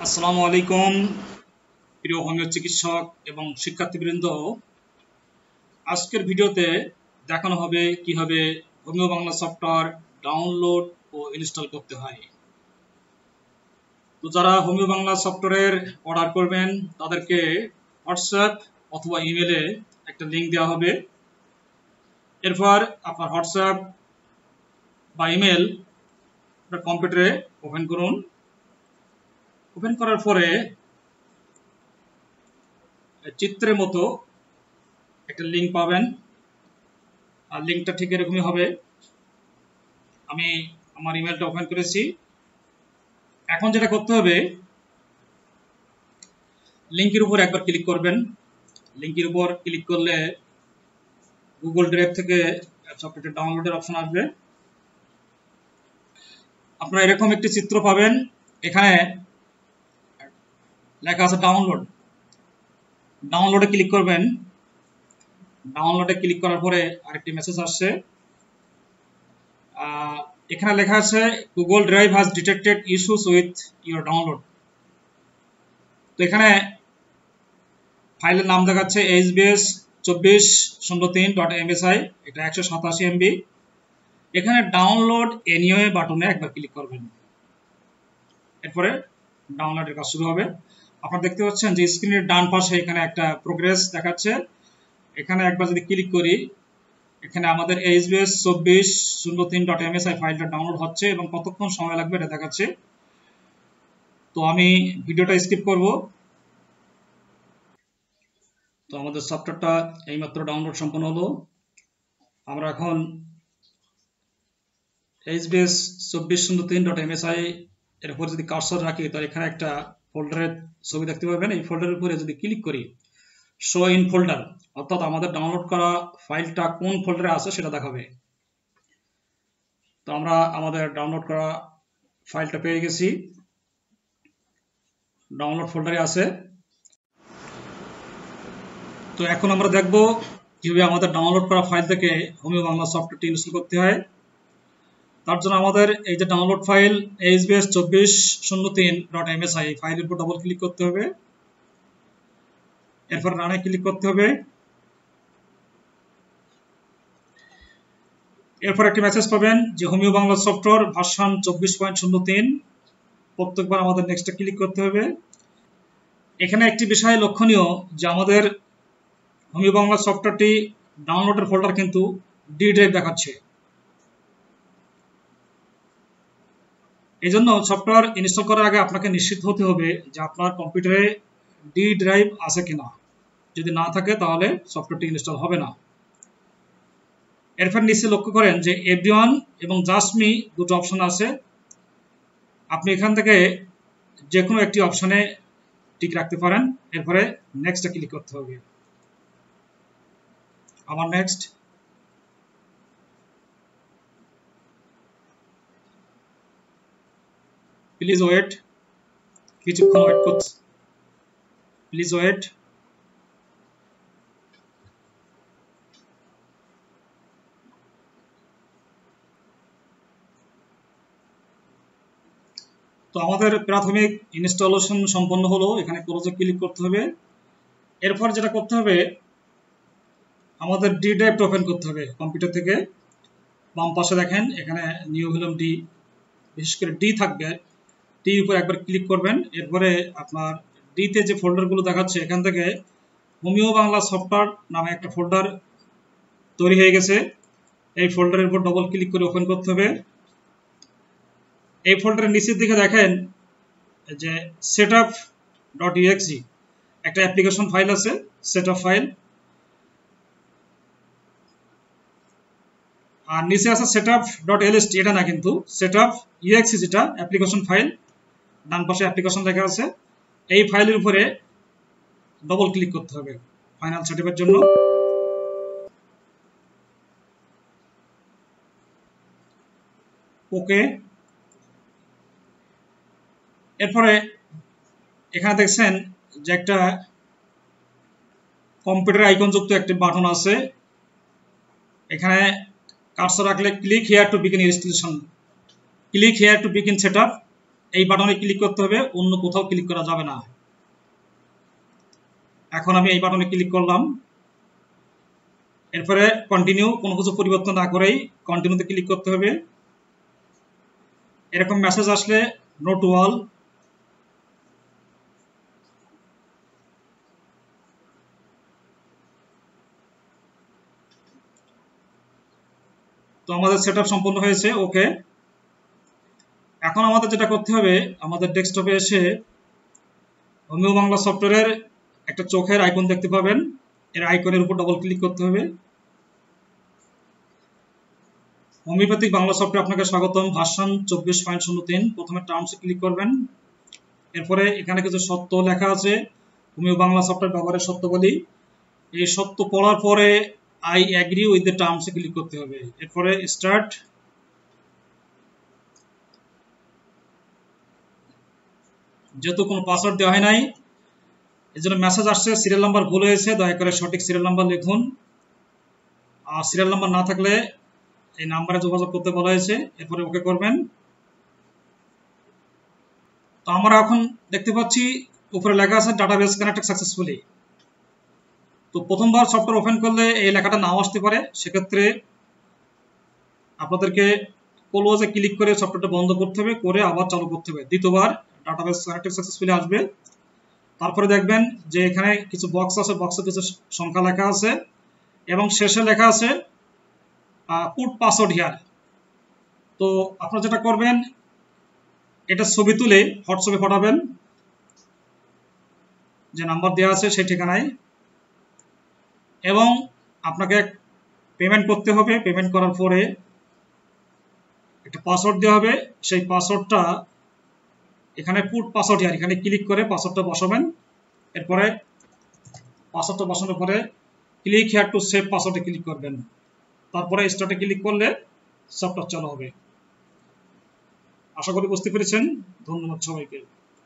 আসসালামু আলাইকুম প্রিয় হোমিও চিকিৎসক এবং শিক্ষার্থীবৃন্দ। আজকের ভিডিওতে দেখানো হবে কিভাবে হোমিও বাংলা সফটওয়্যার ডাউনলোড ও ইনস্টল করতে হয়। তো যারা হোমিও বাংলা সফটওয়্যারের অর্ডার করবেন তাদেরকে হোয়াটসঅ্যাপ অথবা ইমেলে একটা লিঙ্ক দেওয়া হবে। এরপর আপনার হোয়াটসঅ্যাপ বা ইমেল কম্পিউটারে ওপেন করুন। ওপেন করার পরে চিত্রের মতো একটা লিঙ্ক পাবেন, আর লিঙ্কটা ঠিক এরকমই হবে। আমি আমার ইমেলটা ওপেন করেছি। এখন যেটা করতে হবে, লিঙ্কের উপর একবার ক্লিক করবেন। লিঙ্কের উপর ক্লিক করলে গুগল ড্রাইভ থেকে সফটওয়্যারটা ডাউনলোডের অপশন আসবে। আপনারা এরকম একটি চিত্র পাবেন, এখানে লেখা আছে ডাউনলোড। ডাউনলোডে ক্লিক করবেন। ডাউনলোডে ক্লিক করার পরে আরেকটি মেসেজ আসছে, এখানে লেখা আছে Google drive has detected issues with your download. তো এখানে ফাইলের নাম দেখাচ্ছে hbs2403.msi, এটা 187 MB। এখানে ডাউনলোড এনিওয়ে বাটনে একবার ক্লিক করবেন, এরপরে ডাউনলোডের কাজ শুরু হবে। আপনারা দেখতে পাচ্ছেন যে স্ক্রিনের ডান পাশে এখানে একটা প্রোগ্রেস দেখাচ্ছে। এখানে একবার যদি ক্লিক করি, এখানে আমাদের hbs2403.msi ফাইলটা ডাউনলোড হচ্ছে এবং কতক্ষণ সময় লাগবে এটা দেখাচ্ছে। তো আমি ভিডিওটা স্কিপ করব। তো আমাদের সফটওয়্যারটা এইমাত্র ডাউনলোড সম্পন্ন হলো। আমরা এখন hbs2403.msi এর উপর যদি কার্সর রাখি, তাহলে এখানে একটা ফোল্ডারের ছবি দেখতে পাবেন। এই ফোল্ডারের উপরে যদি ক্লিক করি, শো ইন ফোল্ডার, অর্থাৎ আমাদের ডাউনলোড করা ফাইলটা কোন ফোল্ডারে আছে সেটা দেখাবে। তো আমরা আমাদের ডাউনলোড করা ফাইলটা পেয়ে গেছি, ডাউনলোড ফোল্ডারে আছে। তো এখন আমরা দেখব কিভাবে আমাদের ডাউনলোড করা ফাইল থেকে হোমিও বাংলা সফটওয়্যারটি ইনস্টল করতে হয়। তার জন্য আমাদের এই যে ডাউনলোড ফাইল hbs2403.msi ফাইলের উপর ডবল ক্লিক করতে হবে, এরপর রানে ক্লিক করতে হবে। এরপর একটি মেসেজ পাবেন যে হোমিও বাংলা সফটওয়্যার ভার্সন 24.03। প্রত্যেকবার আমাদের নেক্সটে ক্লিক করতে হবে। এখানে একটি বিষয় লক্ষণীয় যে আমাদের হোমিও বাংলা সফটওয়্যারটি ডাউনলোডের ফোল্ডার কিন্তু ডি ড্রাইভ দেখাচ্ছে। এই জন্য সফটওয়্যার ইনস্টল করার আগে আপনাকে নিশ্চিত হতে হবে যে আপনার কম্পিউটারে ডি ড্রাইভ আছে কিনা। যদি না থাকে তাহলে সফটওয়্যারটি ইনস্টল হবে না। এরপর নিচে লক্ষ্য করেন যে এভরিওয়ান এবং জাস্ট মি দুটো অপশন আছে। আপনি এখান থেকে যে কোনো একটি অপশনে টিক রাখতে পারেন। এরপরে নেক্সটে ক্লিক করতে হবে। আবার নেক্সট। প্লিজ ওয়েট, কিছুক্ষণ ওয়েট করতে, প্লিজ ওয়েট। তো আমাদের প্রাথমিক ইনস্টলেশন সম্পন্ন হলো, এখানে ক্লোজে ক্লিক করতে হবে। এরপর যেটা করতে হবে, আমাদের ডি ড্রাইভটা ওপেন করতে হবে কম্পিউটার থেকে। বাম পাশে দেখেন এখানে নিউ ভলিউম ডি, বিশেষ করে ডি থাকবে, ডির উপর একবার ক্লিক করবেন। এরপরে আপনার ডিতে যে ফোল্ডারগুলো দেখাচ্ছে, এখান থেকে হোমিও বাংলা সফটওয়্যার নামে একটা ফোল্ডার তৈরি হয়ে গেছে। এই ফোল্ডারের উপর ডবল ক্লিক করে ওপেন করতে হবে। এই ফোল্ডারের নিচের দিকে দেখেন যে setup.exe একটা অ্যাপ্লিকেশন ফাইল আছে, সেটআপ ফাইল। আর নিচে আছে setup.lst, এটা না কিন্তু setup.exe, যেটা অ্যাপ্লিকেশন ফাইল। ডান পাশে অ্যাপ্লিকেশন লেখা আছে। এই ফাইলের উপরে ডবল ক্লিক করতে হবে ফাইনাল সেটআপের জন্য। ওকে। এরপরে এখানে দেখছেন যে একটা কম্পিউটার আইকন যুক্ত একটি বাটন আছে। এখানে কার্সর রাখলে click here to begin installation, click here to begin setup, এই বাটনে ক্লিক করতে হবে, অন্য কোথাও ক্লিক করা যাবে না। এখন আমি এই বাটনে ক্লিক করলাম, এরপরে কন্টিনিউ, কোনো কিছু পরিবর্তন না করেই কন্টিনিউতে ক্লিক করতে হবে। এরকম মেসেজ আসলে নো টু অল, তো আমাদের সেটআপ সম্পন্ন হয়েছে। ওকে, এখন আমাদের যেটা করতে হবে, আমাদের ডেস্কটপে এসে হোমিও বাংলা সফটওয়্যারের একটা চোখের আইকন দেখতে পাবেন, এর আইকনের উপর ডবল ক্লিক করতে হবে। হোমিওপ্যাথিক বাংলা সফটওয়্যার আপনাকে স্বাগতম, ভার্সন 24.03। প্রথমে টার্মসে ক্লিক করবেন, এরপরে এখানে কিছু সত্য লেখা আছে, হোমিও বাংলা সফটওয়্যার ব্যবহারের সত্যবলী। এই সত্য পড়ার পরে আই এগ্রি উইথ দ্য টার্মসে ক্লিক করতে হবে, এরপরে স্টার্ট। যেহেতু কোনো পাসওয়ার্ড দেওয়া হয় নাই, এই জন্য মেসেজ আসছে সিরিয়াল নাম্বার ভুল হয়েছে, দয়া করে সঠিক সিরিয়াল নাম্বার লিখুন। আর সিরিয়াল নাম্বার না থাকলে এই নাম্বারে যোগাযোগ করতে বলা হয়েছে, এরপরে ওকে করবেন। তো আমরা এখন দেখতে পাচ্ছি উপরে লেখা আছে ডাটাবেস কানেক্টেড সাকসেসফুলি। তো প্রথমবার সফটওয়্যার ওপেন করলে এই লেখাটা নাও আসতে পারে, সেক্ষেত্রে আপনাদেরকে ক্লোজে ক্লিক করে সফটওয়্যারটা বন্ধ করতে হবে, করে আবার চালু করতে হবে। দ্বিতীয়বার ডাটাবেস কানেক্টেড সাকসেসফুলি আসবে। তারপরে দেখবেন যে এখানে কিছু বক্স আছে, বক্সে কিছু সংখ্যা লেখা আছে এবং শেষে লেখা আছে পুট পাসওয়ার্ড হিয়ার। তো আপনারা যেটা করবেন, এটা ছবি তুলে হোয়াটসঅ্যাপে পাঠাবেন, যে নাম্বার দেওয়া আছে সেই ঠিকানায়, এবং আপনাকে পেমেন্ট করতে হবে। পেমেন্ট করার পরে একটা পাসওয়ার্ড দেওয়া হবে, সেই পাসওয়ার্ডটা এখানে পুট পাসওয়ার্ড হিয়ার, এখানে ক্লিক করে পাসওয়ার্ডটা বসাবেন। এরপরে পাসওয়ার্ডটা বসানোর পরে ক্লিক হিয়ার টু সেভ পাসওয়ার্ডে ক্লিক করবেন, তারপরে স্টার্টে ক্লিক করলে সফটওয়্যার চালু হবে। আশা করি বুঝতে পেরেছেন। ধন্যবাদ সবাইকে।